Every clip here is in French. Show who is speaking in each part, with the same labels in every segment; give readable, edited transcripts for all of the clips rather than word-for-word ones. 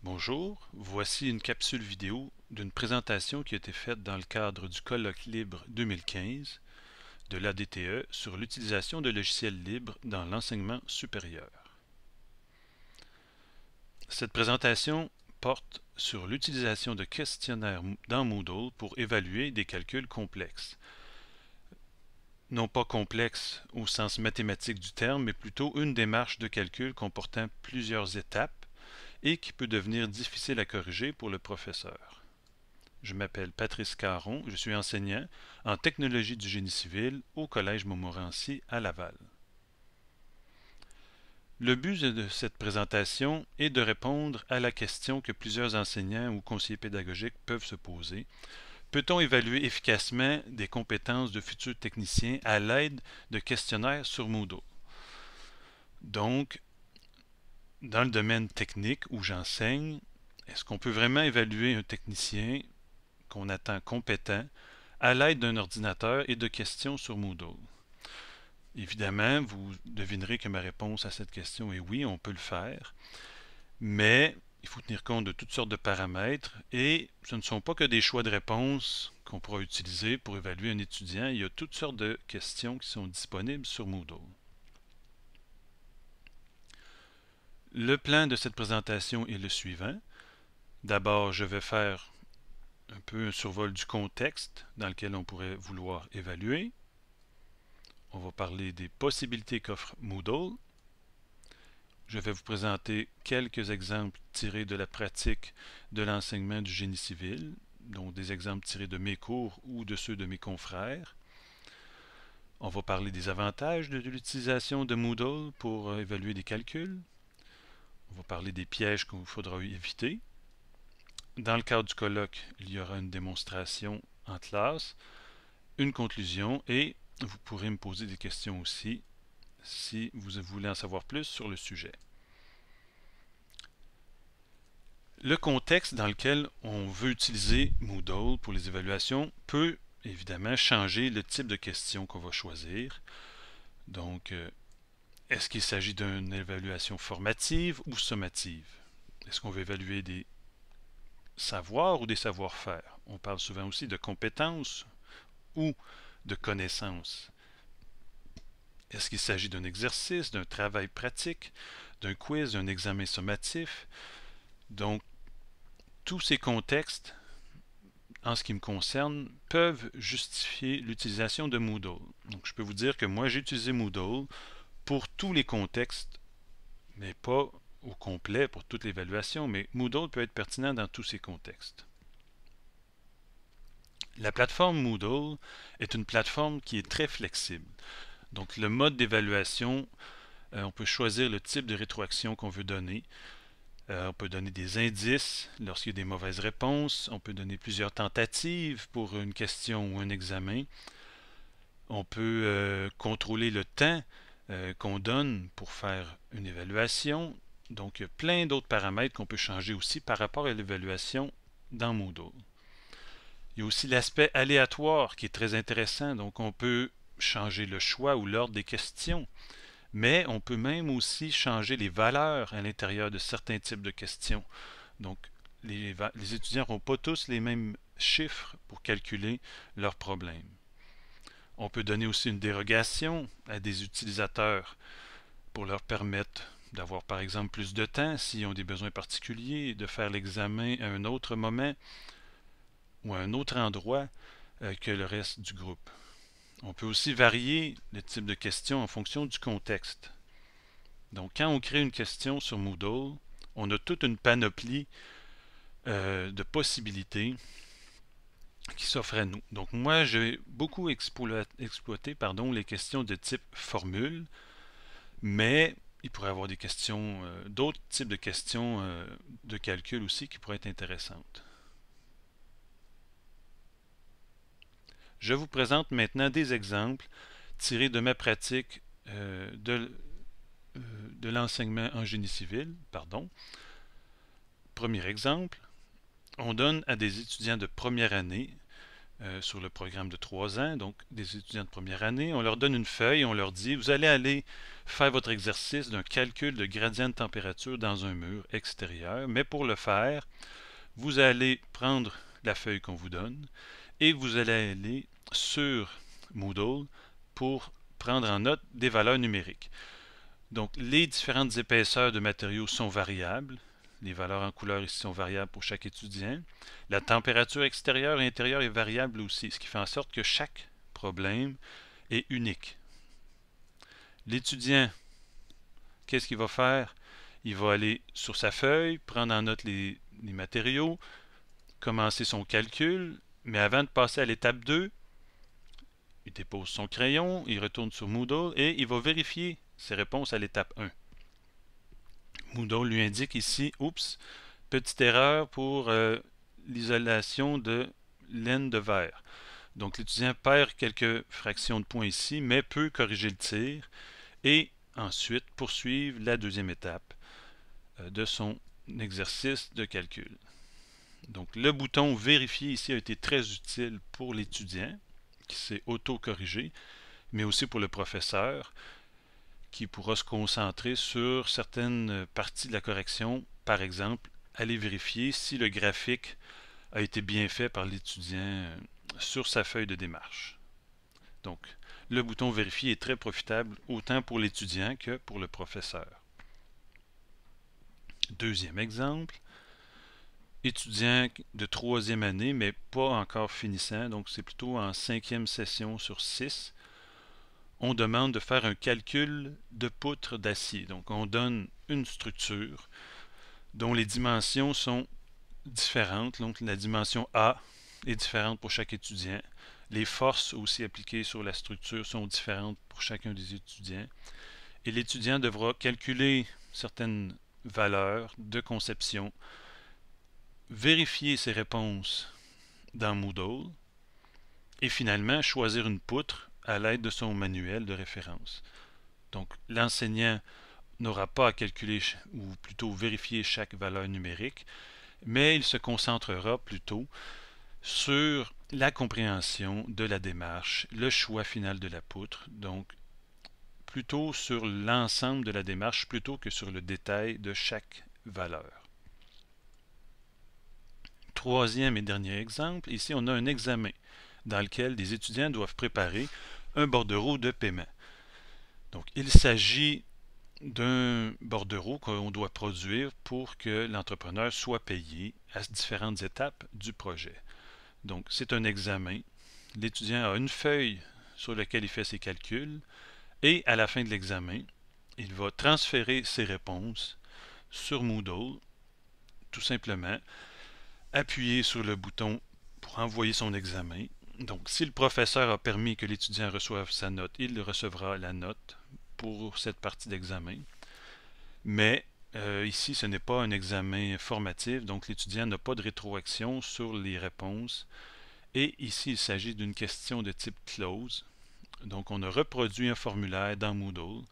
Speaker 1: Bonjour, voici une capsule vidéo d'une présentation qui a été faite dans le cadre du colloque libre 2015 de l'ADTE sur l'utilisation de logiciels libres dans l'enseignement supérieur. Cette présentation porte sur l'utilisation de questionnaires dans Moodle pour évaluer des calculs complexes. Non pas complexes au sens mathématique du terme, mais plutôt une démarche de calcul comportant plusieurs étapes et qui peut devenir difficile à corriger pour le professeur. Je m'appelle Patrice Caron, je suis enseignant en technologie du génie civil au Collège Montmorency à Laval. Le but de cette présentation est de répondre à la question que plusieurs enseignants ou conseillers pédagogiques peuvent se poser. Peut-on évaluer efficacement des compétences de futurs techniciens à l'aide de questionnaires sur Moodle? Donc, dans le domaine technique où j'enseigne, est-ce qu'on peut vraiment évaluer un technicien qu'on attend compétent à l'aide d'un ordinateur et de questions sur Moodle? Évidemment, vous devinerez que ma réponse à cette question est oui, on peut le faire, mais il faut tenir compte de toutes sortes de paramètres et ce ne sont pas que des choix de réponse qu'on pourra utiliser pour évaluer un étudiant. Il y a toutes sortes de questions qui sont disponibles sur Moodle. Le plan de cette présentation est le suivant. D'abord, je vais faire un peu un survol du contexte dans lequel on pourrait vouloir évaluer. On va parler des possibilités qu'offre Moodle. Je vais vous présenter quelques exemples tirés de la pratique de l'enseignement du génie civil, donc des exemples tirés de mes cours ou de ceux de mes confrères. On va parler des avantages de l'utilisation de Moodle pour évaluer des calculs. On va parler des pièges qu'il faudra éviter. Dans le cadre du colloque, il y aura une démonstration en classe, une conclusion et vous pourrez me poser des questions aussi si vous voulez en savoir plus sur le sujet. Le contexte dans lequel on veut utiliser Moodle pour les évaluations peut évidemment changer le type de questions qu'on va choisir. Donc, est-ce qu'il s'agit d'une évaluation formative ou sommative? Est-ce qu'on veut évaluer des savoirs ou des savoir-faire? On parle souvent aussi de compétences ou de connaissances. Est-ce qu'il s'agit d'un exercice, d'un travail pratique, d'un quiz, d'un examen sommatif? Donc, tous ces contextes, en ce qui me concerne, peuvent justifier l'utilisation de Moodle. Donc, je peux vous dire que moi, j'ai utilisé Moodle pour tous les contextes, mais pas au complet pour toute l'évaluation, mais Moodle peut être pertinent dans tous ces contextes. La plateforme Moodle est une plateforme qui est très flexible. Donc, le mode d'évaluation, on peut choisir le type de rétroaction qu'on veut donner. On peut donner des indices lorsqu'il y a des mauvaises réponses. On peut donner plusieurs tentatives pour une question ou un examen. On peut contrôler le temps qu'on donne pour faire une évaluation. Donc, il y a plein d'autres paramètres qu'on peut changer aussi par rapport à l'évaluation dans Moodle. Il y a aussi l'aspect aléatoire qui est très intéressant. Donc, on peut changer le choix ou l'ordre des questions. Mais on peut même aussi changer les valeurs à l'intérieur de certains types de questions. Donc, les étudiants n'auront pas tous les mêmes chiffres pour calculer leurs problèmes. On peut donner aussi une dérogation à des utilisateurs pour leur permettre d'avoir par exemple plus de temps s'ils ont des besoins particuliers, de faire l'examen à un autre moment ou à un autre endroit que le reste du groupe. On peut aussi varier le type de question en fonction du contexte. Donc, quand on crée une question sur Moodle, on a toute une panoplie de possibilités qui s'offrent à nous. Donc, moi, j'ai beaucoup exploité les questions de type formule, mais il pourrait y avoir des questions, d'autres types de questions de calcul aussi qui pourraient être intéressantes. Je vous présente maintenant des exemples tirés de ma pratique de l'enseignement en génie civil. Premier exemple, on donne à des étudiants de première année sur le programme de 3 ans, donc des étudiants de première année. On leur donne une feuille, on leur dit, vous allez aller faire votre exercice d'un calcul de gradient de température dans un mur extérieur, mais pour le faire, vous allez prendre la feuille qu'on vous donne et vous allez aller sur Moodle pour prendre en note des valeurs numériques. Donc, les différentes épaisseurs de matériaux sont variables. Les valeurs en couleur ici sont variables pour chaque étudiant. La température extérieure et intérieure est variable aussi, ce qui fait en sorte que chaque problème est unique. L'étudiant, qu'est-ce qu'il va faire? Il va aller sur sa feuille, prendre en note les matériaux, commencer son calcul, mais avant de passer à l'étape 2, il dépose son crayon, il retourne sur Moodle et il va vérifier ses réponses à l'étape 1. Moodle lui indique ici, oups, petite erreur pour l'isolation de laine de verre. Donc l'étudiant perd quelques fractions de points ici, mais peut corriger le tir et ensuite poursuivre la deuxième étape de son exercice de calcul. Donc le bouton vérifier ici a été très utile pour l'étudiant qui s'est auto-corrigé, mais aussi pour le professeur qui pourra se concentrer sur certaines parties de la correction. Par exemple, aller vérifier si le graphique a été bien fait par l'étudiant sur sa feuille de démarche. Donc, le bouton vérifier est très profitable autant pour l'étudiant que pour le professeur. Deuxième exemple, étudiant de 3e année, mais pas encore finissant, donc c'est plutôt en 5e session sur 6. On demande de faire un calcul de poutre d'acier. Donc on donne une structure dont les dimensions sont différentes. Donc la dimension A est différente pour chaque étudiant. Les forces aussi appliquées sur la structure sont différentes pour chacun des étudiants. Et l'étudiant devra calculer certaines valeurs de conception, vérifier ses réponses dans Moodle et finalement choisir une poutre à l'aide de son manuel de référence. Donc l'enseignant n'aura pas à calculer ou plutôt vérifier chaque valeur numérique, mais il se concentrera plutôt sur la compréhension de la démarche, le choix final de la poutre, donc plutôt sur l'ensemble de la démarche plutôt que sur le détail de chaque valeur. Troisième et dernier exemple, ici on a un examen dans lequel des étudiants doivent préparer un bordereau de paiement. Donc il s'agit d'un bordereau qu'on doit produire pour que l'entrepreneur soit payé à différentes étapes du projet. Donc c'est un examen. L'étudiant a une feuille sur laquelle il fait ses calculs et à la fin de l'examen, il va transférer ses réponses sur Moodle, tout simplement appuyer sur le bouton pour envoyer son examen. Donc, si le professeur a permis que l'étudiant reçoive sa note, il recevra la note pour cette partie d'examen. Mais ici, ce n'est pas un examen formatif, donc l'étudiant n'a pas de rétroaction sur les réponses. Et ici, il s'agit d'une question de type close. Donc, on a reproduit un formulaire dans Moodle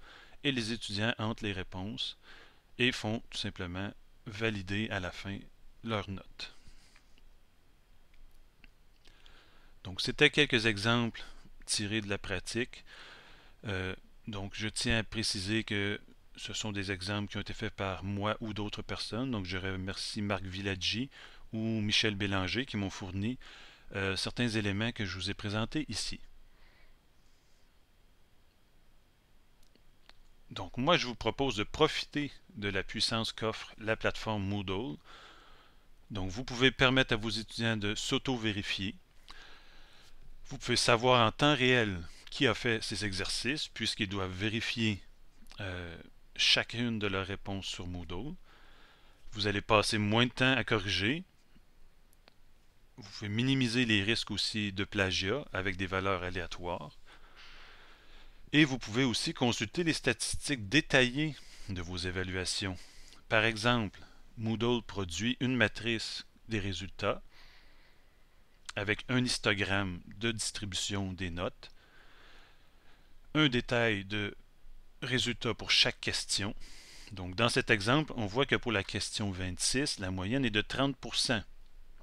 Speaker 1: et les étudiants entrent les réponses et font tout simplement valider à la fin leur note. Donc, c'était quelques exemples tirés de la pratique. Donc, je tiens à préciser que ce sont des exemples qui ont été faits par moi ou d'autres personnes. Donc, je remercie Marc Villaggi ou Michel Bélanger qui m'ont fourni certains éléments que je vous ai présentés ici. Donc, moi, je vous propose de profiter de la puissance qu'offre la plateforme Moodle. Donc, vous pouvez permettre à vos étudiants de s'auto-vérifier. Vous pouvez savoir en temps réel qui a fait ces exercices, puisqu'ils doivent vérifier chacune de leurs réponses sur Moodle. Vous allez passer moins de temps à corriger. Vous pouvez minimiser les risques aussi de plagiat avec des valeurs aléatoires. Et vous pouvez aussi consulter les statistiques détaillées de vos évaluations. Par exemple, Moodle produit une matrice des résultats avec un histogramme de distribution des notes, un détail de résultats pour chaque question. Donc dans cet exemple, on voit que pour la question 26, la moyenne est de 30%.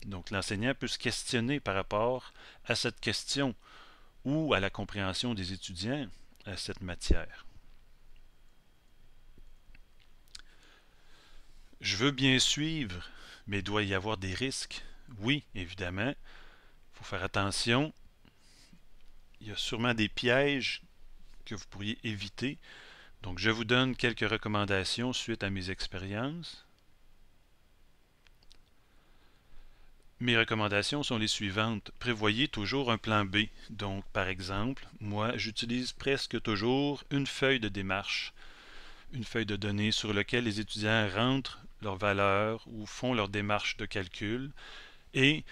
Speaker 1: Donc l'enseignant peut se questionner par rapport à cette question ou à la compréhension des étudiants à cette matière. Je veux bien suivre, mais il doit y avoir des risques. Oui, évidemment, il faut faire attention. Il y a sûrement des pièges que vous pourriez éviter. Donc, je vous donne quelques recommandations suite à mes expériences. Mes recommandations sont les suivantes. Prévoyez toujours un plan B. Donc, par exemple, moi, j'utilise presque toujours une feuille de démarche, une feuille de données sur laquelle les étudiants rentrent leurs valeurs ou font leur démarche de calcul. Et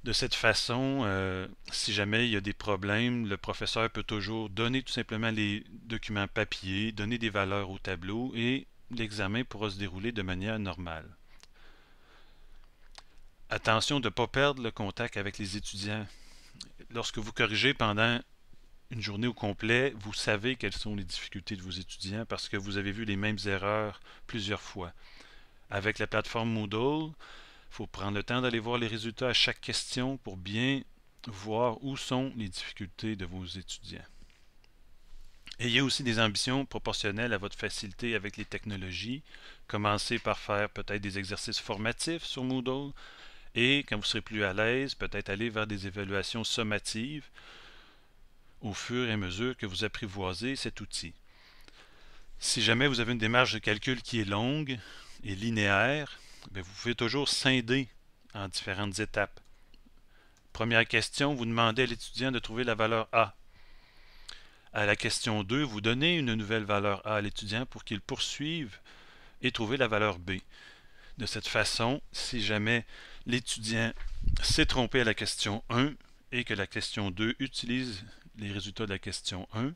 Speaker 1: de cette façon, si jamais il y a des problèmes, le professeur peut toujours donner tout simplement les documents papier, donner des valeurs au tableau et l'examen pourra se dérouler de manière normale. Attention de ne pas perdre le contact avec les étudiants. Lorsque vous corrigez pendant une journée au complet, vous savez quelles sont les difficultés de vos étudiants parce que vous avez vu les mêmes erreurs plusieurs fois. Avec la plateforme Moodle, il faut prendre le temps d'aller voir les résultats à chaque question pour bien voir où sont les difficultés de vos étudiants. Ayez aussi des ambitions proportionnelles à votre facilité avec les technologies. Commencez par faire peut-être des exercices formatifs sur Moodle et quand vous serez plus à l'aise, peut-être aller vers des évaluations sommatives au fur et à mesure que vous apprivoisez cet outil. Si jamais vous avez une démarche de calcul qui est longue et linéaire, vous pouvez toujours scinder en différentes étapes. Première question, vous demandez à l'étudiant de trouver la valeur A. À la question 2, vous donnez une nouvelle valeur A à l'étudiant pour qu'il poursuive et trouver la valeur B. De cette façon, si jamais l'étudiant s'est trompé à la question 1 et que la question 2 utilise les résultats de la question 1,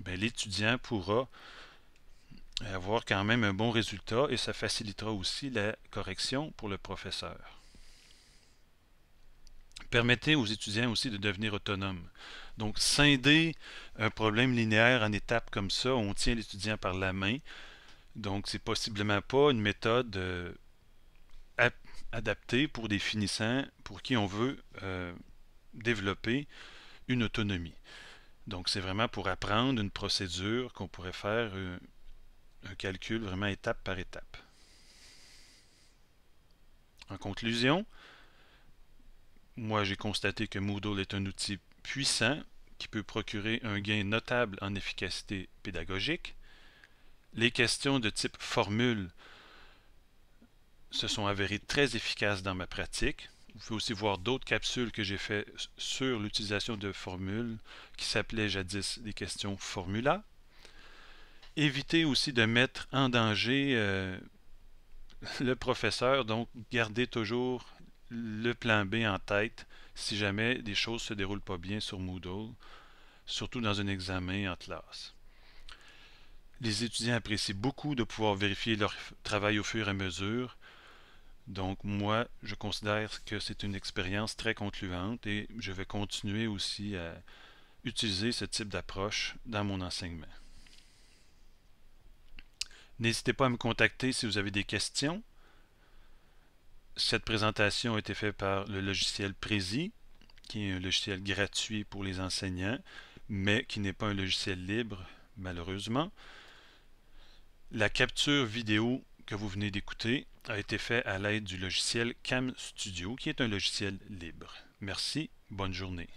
Speaker 1: l'étudiant pourra avoir quand même un bon résultat et ça facilitera aussi la correction pour le professeur. Permettez aux étudiants aussi de devenir autonomes. Donc, scinder un problème linéaire en étapes comme ça, on tient l'étudiant par la main. Donc, c'est possiblement pas une méthode adaptée pour des finissants pour qui on veut développer une autonomie. Donc, c'est vraiment pour apprendre une procédure qu'on pourrait faire un calcul vraiment étape par étape. En conclusion, moi j'ai constaté que Moodle est un outil puissant qui peut procurer un gain notable en efficacité pédagogique. Les questions de type formule se sont avérées très efficaces dans ma pratique. Vous pouvez aussi voir d'autres capsules que j'ai faites sur l'utilisation de formules qui s'appelaient jadis des questions formula. Évitez aussi de mettre en danger le professeur, donc gardez toujours le plan B en tête si jamais des choses ne se déroulent pas bien sur Moodle, surtout dans un examen en classe. Les étudiants apprécient beaucoup de pouvoir vérifier leur travail au fur et à mesure. Donc moi, je considère que c'est une expérience très concluante et je vais continuer aussi à utiliser ce type d'approche dans mon enseignement. N'hésitez pas à me contacter si vous avez des questions. Cette présentation a été faite par le logiciel Prezi, qui est un logiciel gratuit pour les enseignants, mais qui n'est pas un logiciel libre, malheureusement. La capture vidéo que vous venez d'écouter a été faite à l'aide du logiciel Cam Studio, qui est un logiciel libre. Merci, bonne journée.